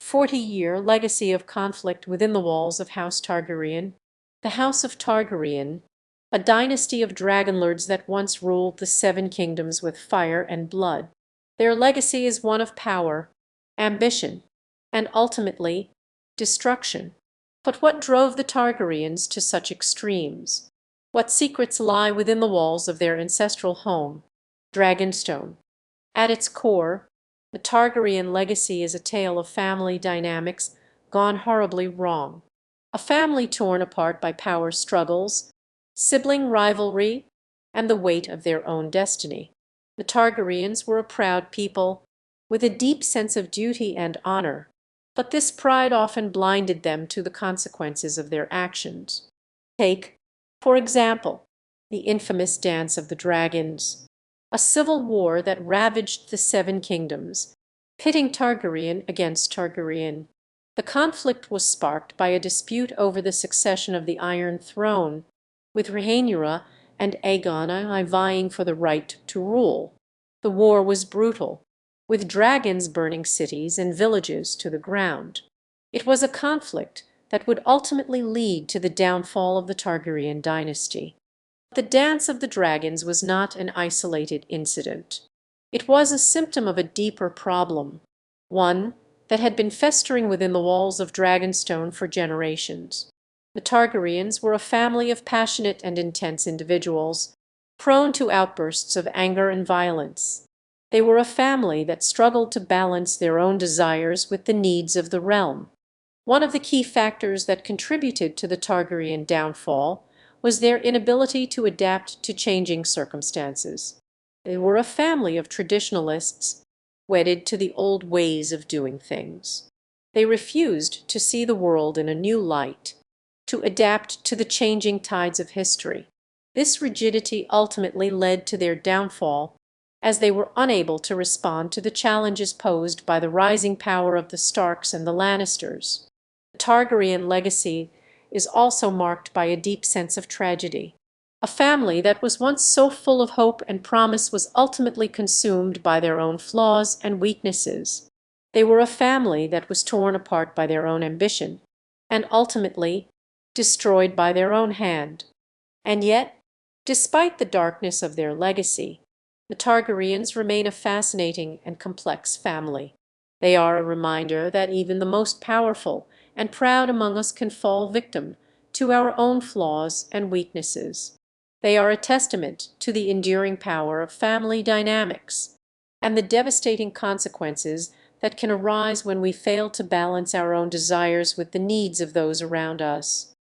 40-year legacy of conflict within the walls of House Targaryen. The House of Targaryen, a dynasty of dragonlords that once ruled the Seven Kingdoms with fire and blood. Their legacy is one of power, ambition, and ultimately destruction. But what drove the Targaryens to such extremes? What secrets lie within the walls of their ancestral home, Dragonstone? At its core, the Targaryen legacy is a tale of family dynamics gone horribly wrong. A family torn apart by power struggles, sibling rivalry, and the weight of their own destiny. The Targaryens were a proud people, with a deep sense of duty and honor, but this pride often blinded them to the consequences of their actions. Take, for example, the infamous Dance of the Dragons, a civil war that ravaged the Seven Kingdoms, pitting Targaryen against Targaryen. The conflict was sparked by a dispute over the succession of the Iron Throne, with Rhaenyra and Aegon I vying for the right to rule. The war was brutal, with dragons burning cities and villages to the ground. It was a conflict that would ultimately lead to the downfall of the Targaryen dynasty. The Dance of the Dragons was not an isolated incident. It was a symptom of a deeper problem, one that had been festering within the walls of Dragonstone for generations. The Targaryens were a family of passionate and intense individuals, prone to outbursts of anger and violence. They were a family that struggled to balance their own desires with the needs of the realm. One of the key factors that contributed to the Targaryen downfall was their inability to adapt to changing circumstances. They were a family of traditionalists, wedded to the old ways of doing things. They refused to see the world in a new light, to adapt to the changing tides of history. This rigidity ultimately led to their downfall, as they were unable to respond to the challenges posed by the rising power of the Starks and the Lannisters. The Targaryen legacy is also marked by a deep sense of tragedy. A family that was once so full of hope and promise was ultimately consumed by their own flaws and weaknesses. They were a family that was torn apart by their own ambition, and ultimately destroyed by their own hand. And yet, despite the darkness of their legacy, the Targaryens remain a fascinating and complex family. They are a reminder that even the most powerful and proud among us can fall victim to our own flaws and weaknesses. They are a testament to the enduring power of family dynamics and the devastating consequences that can arise when we fail to balance our own desires with the needs of those around us.